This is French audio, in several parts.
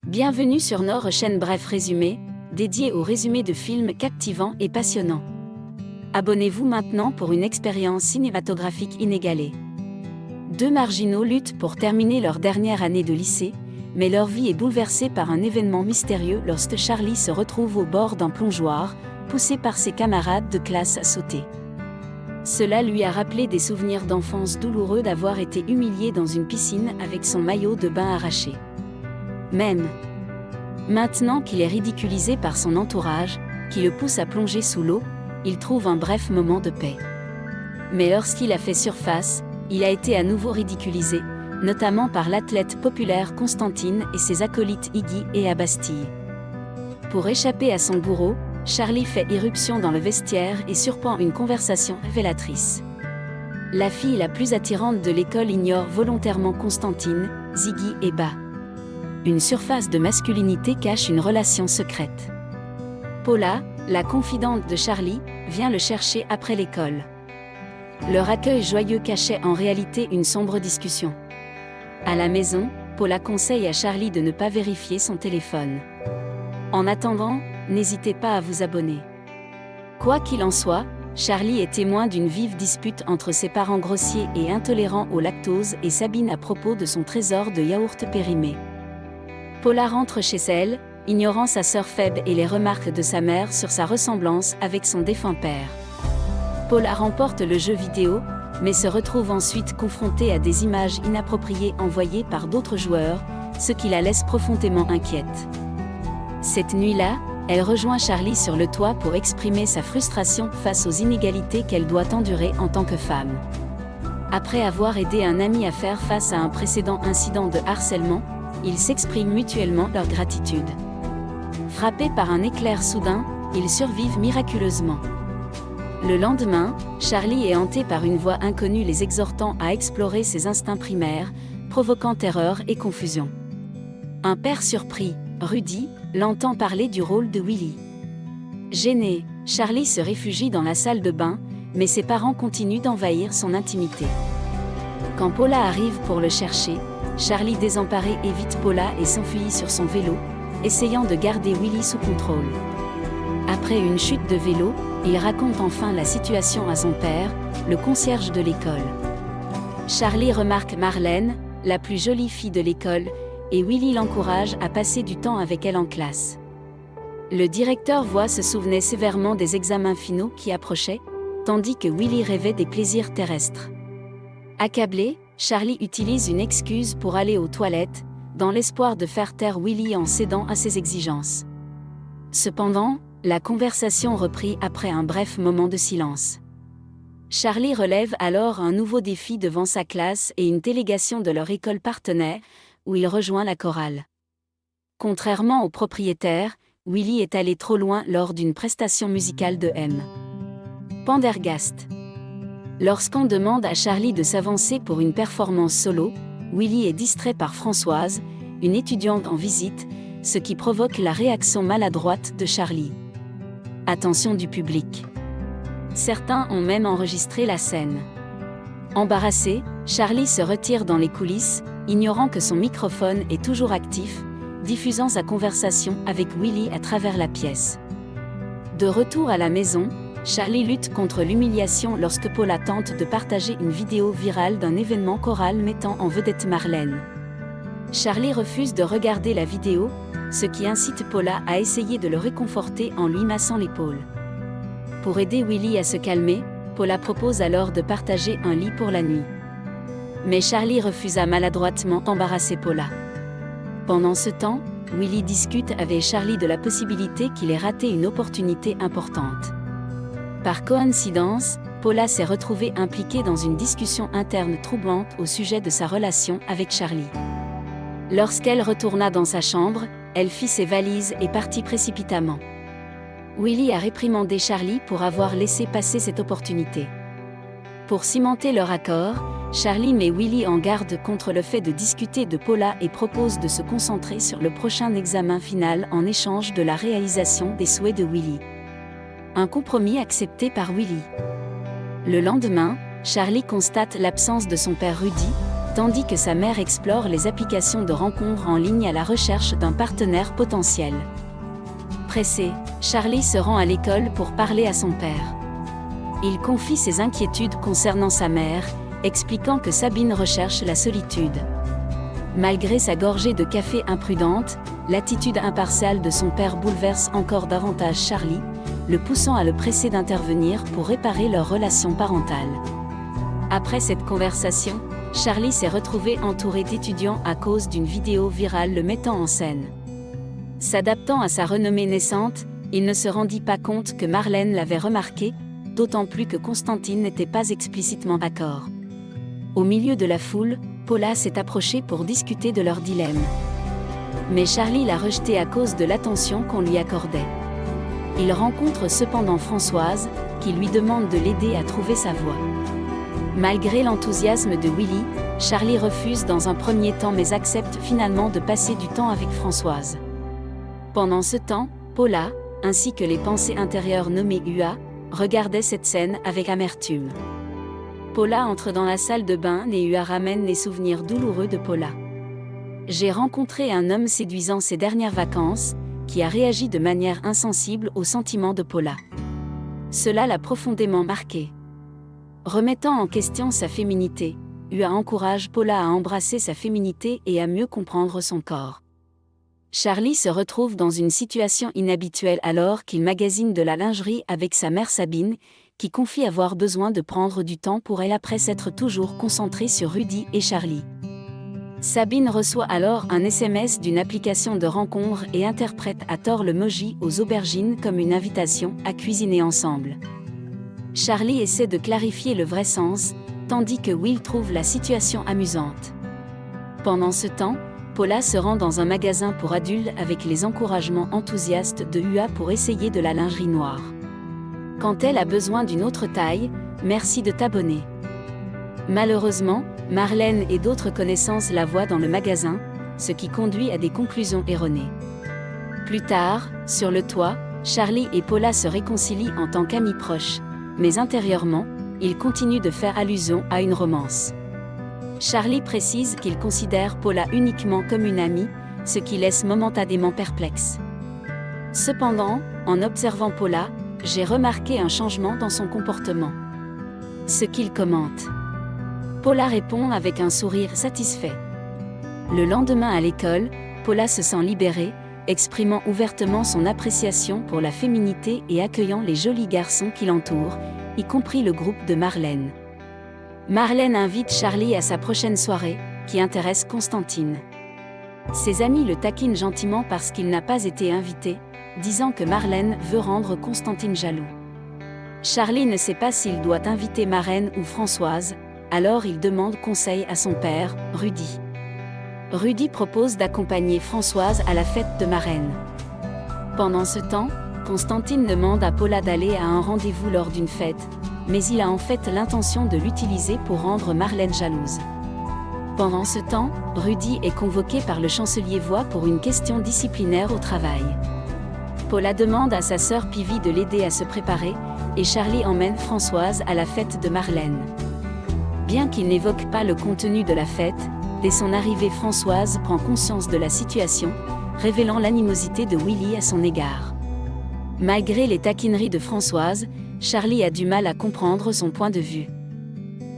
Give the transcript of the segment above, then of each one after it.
Bienvenue sur notre chaîne Bref Résumé, dédiée au résumé de films captivants et passionnants. Abonnez-vous maintenant pour une expérience cinématographique inégalée. Deux marginaux luttent pour terminer leur dernière année de lycée, mais leur vie est bouleversée par un événement mystérieux lorsque Charlie se retrouve au bord d'un plongeoir, poussé par ses camarades de classe à sauter. Cela lui a rappelé des souvenirs d'enfance douloureux d'avoir été humilié dans une piscine avec son maillot de bain arraché. Même maintenant qu'il est ridiculisé par son entourage, qui le pousse à plonger sous l'eau, il trouve un bref moment de paix. Mais lorsqu'il a fait surface, il a été à nouveau ridiculisé, notamment par l'athlète populaire Constantine et ses acolytes Iggy et Bastille. Pour échapper à son bourreau, Charlie fait irruption dans le vestiaire et surprend une conversation révélatrice. La fille la plus attirante de l'école ignore volontairement Constantine, Ziggy et Ba. Une surface de masculinité cache une relation secrète. Paula, la confidente de Charlie, vient le chercher après l'école. Leur accueil joyeux cachait en réalité une sombre discussion. À la maison, Paula conseille à Charlie de ne pas vérifier son téléphone. En attendant, n'hésitez pas à vous abonner. Quoi qu'il en soit, Charlie est témoin d'une vive dispute entre ses parents grossiers et intolérants au lactose et Sabine à propos de son trésor de yaourt périmé. Paula rentre chez elle, ignorant sa sœur faible et les remarques de sa mère sur sa ressemblance avec son défunt père. Paula remporte le jeu vidéo, mais se retrouve ensuite confrontée à des images inappropriées envoyées par d'autres joueurs, ce qui la laisse profondément inquiète. Cette nuit-là, elle rejoint Charlie sur le toit pour exprimer sa frustration face aux inégalités qu'elle doit endurer en tant que femme. Après avoir aidé un ami à faire face à un précédent incident de harcèlement, ils s'expriment mutuellement leur gratitude. Frappés par un éclair soudain, ils survivent miraculeusement. Le lendemain, Charlie est hanté par une voix inconnue les exhortant à explorer ses instincts primaires, provoquant terreur et confusion. Un père surpris, Rudy, l'entend parler du rôle de Willy. Gêné, Charlie se réfugie dans la salle de bain, mais ses parents continuent d'envahir son intimité. Quand Paula arrive pour le chercher, Charlie désemparé évite Paula et s'enfuit sur son vélo, essayant de garder Willy sous contrôle. Après une chute de vélo, il raconte enfin la situation à son père, le concierge de l'école. Charlie remarque Marlène, la plus jolie fille de l'école, et Willy l'encourage à passer du temps avec elle en classe. Le directeur se souvenait sévèrement des examens finaux qui approchaient, tandis que Willy rêvait des plaisirs terrestres. Accablé, Charlie utilise une excuse pour aller aux toilettes, dans l'espoir de faire taire Willy en cédant à ses exigences. Cependant, la conversation reprit après un bref moment de silence. Charlie relève alors un nouveau défi devant sa classe et une délégation de leur école partenaire, où il rejoint la chorale. Contrairement au propriétaire, Willy est allé trop loin lors d'une prestation musicale de M. Pendergast. Lorsqu'on demande à Charlie de s'avancer pour une performance solo, Willy est distrait par Françoise, une étudiante en visite, ce qui provoque la réaction maladroite de Charlie. Attention du public. Certains ont même enregistré la scène. Embarrassé, Charlie se retire dans les coulisses, ignorant que son microphone est toujours actif, diffusant sa conversation avec Willy à travers la pièce. De retour à la maison, Charlie lutte contre l'humiliation lorsque Paula tente de partager une vidéo virale d'un événement choral mettant en vedette Marlène. Charlie refuse de regarder la vidéo, ce qui incite Paula à essayer de le réconforter en lui massant l'épaule. Pour aider Willy à se calmer, Paula propose alors de partager un lit pour la nuit. Mais Charlie refusa maladroitement d'embarrasser Paula. Pendant ce temps, Willy discute avec Charlie de la possibilité qu'il ait raté une opportunité importante. Par coïncidence, Paula s'est retrouvée impliquée dans une discussion interne troublante au sujet de sa relation avec Charlie. Lorsqu'elle retourna dans sa chambre, elle fit ses valises et partit précipitamment. Willy a réprimandé Charlie pour avoir laissé passer cette opportunité. Pour cimenter leur accord, Charlie met Willy en garde contre le fait de discuter de Paula et propose de se concentrer sur le prochain examen final en échange de la réalisation des souhaits de Willy. Un compromis accepté par Willy. Le lendemain, Charlie constate l'absence de son père Rudy, tandis que sa mère explore les applications de rencontres en ligne à la recherche d'un partenaire potentiel. Pressé, Charlie se rend à l'école pour parler à son père. Il confie ses inquiétudes concernant sa mère, expliquant que Sabine recherche la solitude. Malgré sa gorgée de café imprudente, l'attitude impartiale de son père bouleverse encore davantage Charlie, le poussant à le presser d'intervenir pour réparer leur relation parentale. Après cette conversation, Charlie s'est retrouvé entouré d'étudiants à cause d'une vidéo virale le mettant en scène. S'adaptant à sa renommée naissante, il ne se rendit pas compte que Marlène l'avait remarqué, d'autant plus que Constantine n'était pas explicitement d'accord. Au milieu de la foule, Paula s'est approchée pour discuter de leur dilemme. Mais Charlie l'a rejetée à cause de l'attention qu'on lui accordait. Il rencontre cependant Françoise, qui lui demande de l'aider à trouver sa voie. Malgré l'enthousiasme de Willy, Charlie refuse dans un premier temps mais accepte finalement de passer du temps avec Françoise. Pendant ce temps, Paula, ainsi que les pensées intérieures nommées UA, regardaient cette scène avec amertume. Paula entre dans la salle de bain et UA ramène les souvenirs douloureux de Paula. J'ai rencontré un homme séduisant ces dernières vacances, qui a réagi de manière insensible aux sentiments de Paula. Cela l'a profondément marqué. Remettant en question sa féminité, UA encourage Paula à embrasser sa féminité et à mieux comprendre son corps. Charlie se retrouve dans une situation inhabituelle alors qu'il magasine de la lingerie avec sa mère Sabine, qui confie avoir besoin de prendre du temps pour elle après s'être toujours concentrée sur Rudy et Charlie. Sabine reçoit alors un SMS d'une application de rencontre et interprète à tort le moji aux aubergines comme une invitation à cuisiner ensemble. Charlie essaie de clarifier le vrai sens, tandis que Will trouve la situation amusante. Pendant ce temps, Paula se rend dans un magasin pour adultes avec les encouragements enthousiastes de UA pour essayer de la lingerie noire. Quand elle a besoin d'une autre taille, merci de t'abonner. Malheureusement, Marlène et d'autres connaissances la voient dans le magasin, ce qui conduit à des conclusions erronées. Plus tard, sur le toit, Charlie et Paula se réconcilient en tant qu'amis proches, mais intérieurement, ils continuent de faire allusion à une romance. Charlie précise qu'il considère Paula uniquement comme une amie, ce qui laisse momentanément perplexe. Cependant, en observant Paula, j'ai remarqué un changement dans son comportement. Ce qu'il commente. Paula répond avec un sourire satisfait. Le lendemain à l'école, Paula se sent libérée, exprimant ouvertement son appréciation pour la féminité et accueillant les jolis garçons qui l'entourent, y compris le groupe de Marlène. Marlène invite Charlie à sa prochaine soirée, qui intéresse Constantine. Ses amis le taquinent gentiment parce qu'il n'a pas été invité, disant que Marlène veut rendre Constantine jaloux. Charlie ne sait pas s'il doit inviter Marlène ou Françoise, alors il demande conseil à son père, Rudy. Rudy propose d'accompagner Françoise à la fête de Marlène. Pendant ce temps, Constantine demande à Paula d'aller à un rendez-vous lors d'une fête, mais il a en fait l'intention de l'utiliser pour rendre Marlène jalouse. Pendant ce temps, Rudy est convoqué par le chancelier Voix pour une question disciplinaire au travail. Paula demande à sa sœur Pivy de l'aider à se préparer, et Charlie emmène Françoise à la fête de Marlène. Bien qu'il n'évoque pas le contenu de la fête, dès son arrivée Françoise prend conscience de la situation, révélant l'animosité de Willy à son égard. Malgré les taquineries de Françoise, Charlie a du mal à comprendre son point de vue.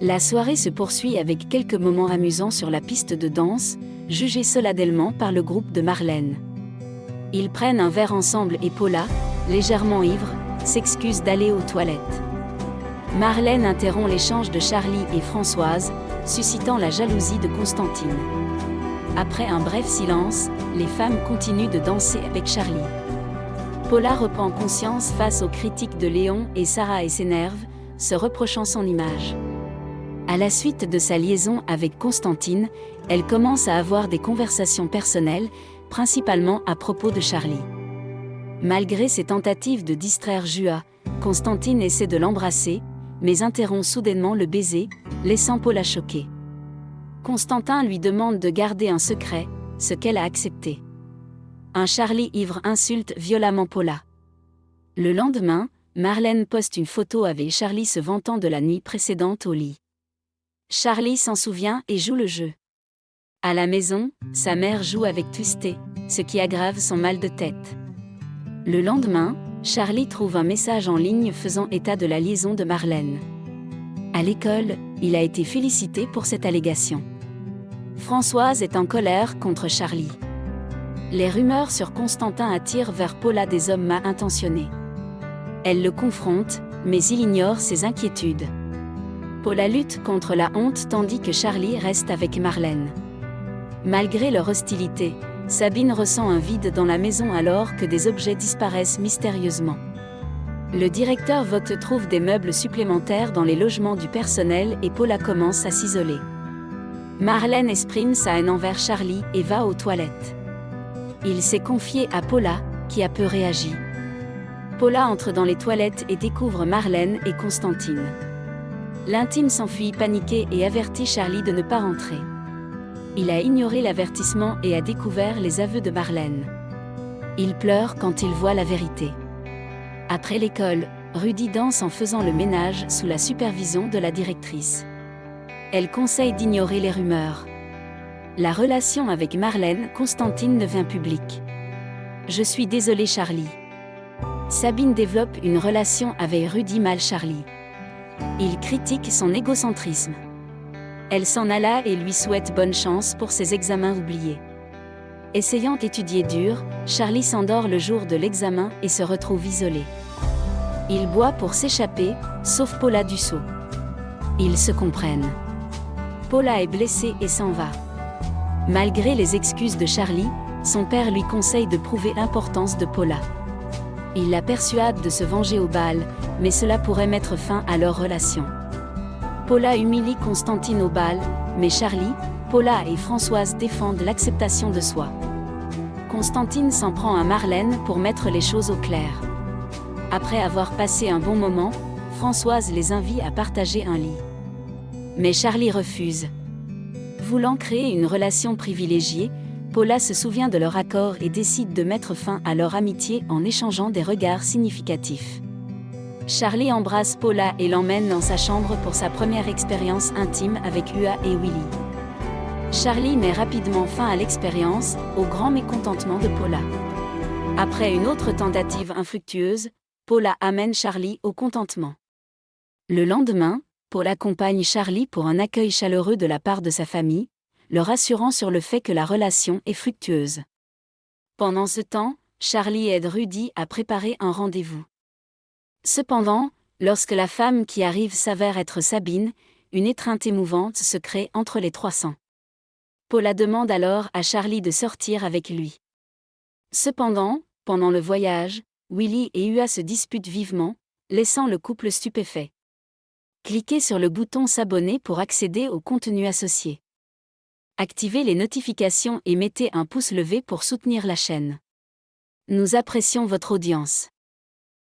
La soirée se poursuit avec quelques moments amusants sur la piste de danse, jugée solennellement par le groupe de Marlène. Ils prennent un verre ensemble et Paula, légèrement ivre, s'excuse d'aller aux toilettes. Marlène interrompt l'échange de Charlie et Françoise, suscitant la jalousie de Constantine. Après un bref silence, les femmes continuent de danser avec Charlie. Paula reprend conscience face aux critiques de Léon et Sarah et s'énerve, se reprochant son image. À la suite de sa liaison avec Constantine, elle commence à avoir des conversations personnelles, principalement à propos de Charlie. Malgré ses tentatives de distraire Jua, Constantine essaie de l'embrasser, mais interrompt soudainement le baiser, laissant Paula choquée. Constantin lui demande de garder un secret, ce qu'elle a accepté. Un Charlie ivre insulte violemment Paula. Le lendemain, Marlène poste une photo avec Charlie se vantant de la nuit précédente au lit. Charlie s'en souvient et joue le jeu. À la maison, sa mère joue avec Twisté, ce qui aggrave son mal de tête. Le lendemain, Charlie trouve un message en ligne faisant état de la liaison de Marlène. À l'école, il a été félicité pour cette allégation. Françoise est en colère contre Charlie. Les rumeurs sur Constantin attirent vers Paula des hommes mal intentionnés. Elle le confronte, mais il ignore ses inquiétudes. Paula lutte contre la honte tandis que Charlie reste avec Marlène. Malgré leur hostilité, Sabine ressent un vide dans la maison alors que des objets disparaissent mystérieusement. Le directeur Vogt trouve des meubles supplémentaires dans les logements du personnel et Paula commence à s'isoler. Marlène exprime sa haine envers Charlie et va aux toilettes. Il s'est confié à Paula, qui a peu réagi. Paula entre dans les toilettes et découvre Marlène et Constantine. L'intime s'enfuit paniqué et avertit Charlie de ne pas rentrer. Il a ignoré l'avertissement et a découvert les aveux de Marlène. Il pleure quand il voit la vérité. Après l'école, Rudy danse en faisant le ménage sous la supervision de la directrice. Elle conseille d'ignorer les rumeurs. La relation avec Marlène Constantine devient publique. Je suis désolée Charlie. Sabine développe une relation avec Rudy mal Charlie. Il critique son égocentrisme. Elle s'en alla et lui souhaite bonne chance pour ses examens oubliés. Essayant d'étudier dur, Charlie s'endort le jour de l'examen et se retrouve isolé. Il boit pour s'échapper, sauf Paula Dussault. Ils se comprennent. Paula est blessée et s'en va. Malgré les excuses de Charlie, son père lui conseille de prouver l'importance de Paula. Il la persuade de se venger au bal, mais cela pourrait mettre fin à leur relation. Paula humilie Constantine au bal, mais Charlie, Paula et Françoise défendent l'acceptation de soi. Constantine s'en prend à Marlène pour mettre les choses au clair. Après avoir passé un bon moment, Françoise les invite à partager un lit. Mais Charlie refuse. Voulant créer une relation privilégiée, Paula se souvient de leur accord et décide de mettre fin à leur amitié en échangeant des regards significatifs. Charlie embrasse Paula et l'emmène dans sa chambre pour sa première expérience intime avec Ua et Willy. Charlie met rapidement fin à l'expérience, au grand mécontentement de Paula. Après une autre tentative infructueuse, Paula amène Charlie au contentement. Le lendemain, Paula accompagne Charlie pour un accueil chaleureux de la part de sa famille, le rassurant sur le fait que la relation est fructueuse. Pendant ce temps, Charlie aide Rudy à préparer un rendez-vous. Cependant, lorsque la femme qui arrive s'avère être Sabine, une étreinte émouvante se crée entre les 300. Paula demande alors à Charlie de sortir avec lui. Cependant, pendant le voyage, Willy et Ua se disputent vivement, laissant le couple stupéfait. Cliquez sur le bouton s'abonner pour accéder au contenu associé. Activez les notifications et mettez un pouce levé pour soutenir la chaîne. Nous apprécions votre audience.